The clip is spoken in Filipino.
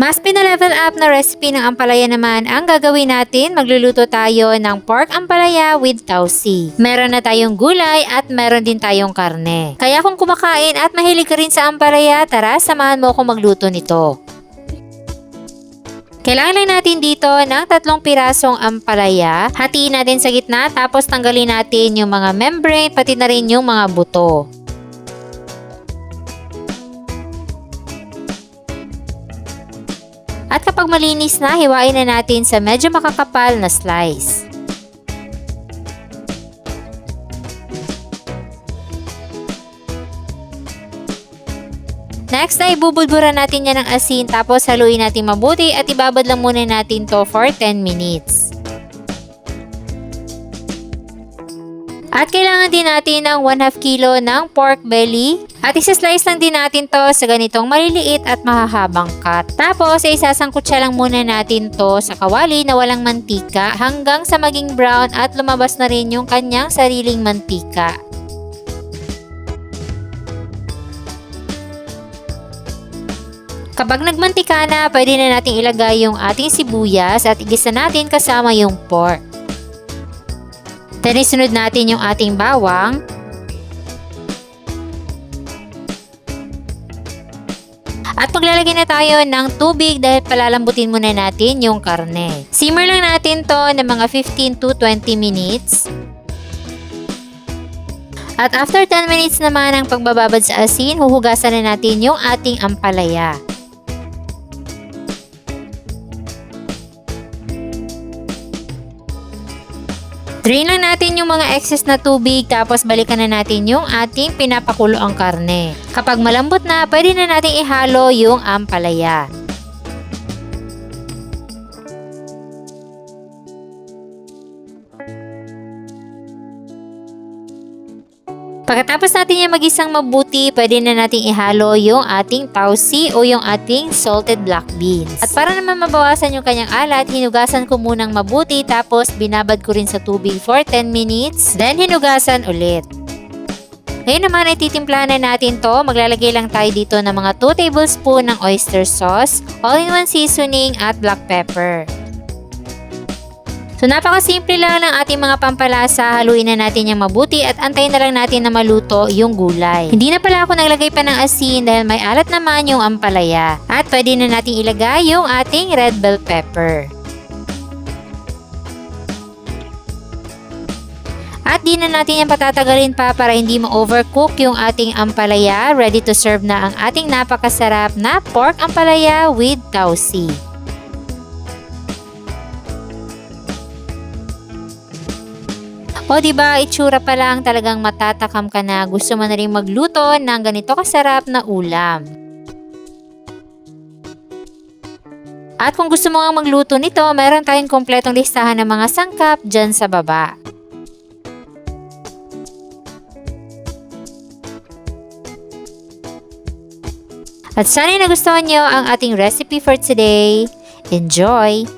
Mas pina-level up na recipe ng ampalaya naman ang gagawin natin. Magluluto tayo ng pork ampalaya with tausi. Meron na tayong gulay at meron din tayong karne. Kaya kung kumakain at mahilig ka rin sa ampalaya, tara samahan mo ako magluto nito. Kailangan lang natin dito ng 3 pirasong ampalaya. Hatiin natin sa gitna tapos tanggalin natin yung mga membrane pati na rin yung mga buto. At kapag malinis na, hiwain na natin sa medyo makakapal na slice. Next ay ibubulburan natin yan ng asin tapos haluin natin mabuti at ibabad lang muna natin to for 10 minutes. At kailangan din natin ng 1/2 kilo ng pork belly. At isa-slice lang din natin to sa ganitong maliliit at mahahabang cut. Tapos ay isasangkutsa lang muna natin to sa kawali na walang mantika hanggang sa maging brown at lumabas na rin yung kanyang sariling mantika. Kapag nagmantika na, pwede na natin ilagay yung ating sibuyas at igisa natin kasama yung pork. Then isunod natin yung ating bawang. At maglalagay na tayo ng tubig dahil palalambutin muna natin yung karne. Simmer lang natin to ng mga 15 to 20 minutes. At after 10 minutes naman ng pagbababad sa asin, huhugasan na natin yung ating ampalaya. Drain lang natin yung mga excess na tubig tapos balikan na natin yung ating pinapakulo ang karne. Kapag malambot na, pwede na natin ihalo yung ampalaya. Pagkatapos natin yung magisang mabuti, pwede na natin ihalo yung ating tausi o yung ating salted black beans. At para naman mabawasan yung kanyang alat, hinugasan ko munang mabuti tapos binabad ko rin sa tubig for 10 minutes. Then hinugasan ulit. Ngayon naman ay titimplahan na natin to. Maglalagay lang tayo dito ng mga 2 tablespoon ng oyster sauce, all-in-one seasoning at black pepper. So napakasimple lang ng ating mga pampalasa, haluin na natin yung mabuti at antayin na lang natin na maluto yung gulay. Hindi na pala ako naglagay pa ng asin dahil may alat naman yung ampalaya. At pwede na natin ilagay yung ating red bell pepper. At di na natin yan patatagalin pa para hindi ma-overcook yung ating ampalaya. Ready to serve na ang ating napakasarap na pork ampalaya with tausi. O diba, itsura pa lang talagang matatakam ka na, gusto mo na rin magluto ng ganito kasarap na ulam. At kung gusto mo nga magluto nito, meron tayong kompletong listahan ng mga sangkap dyan sa baba. At sana'y nagustuhan nyo ang ating recipe for today. Enjoy!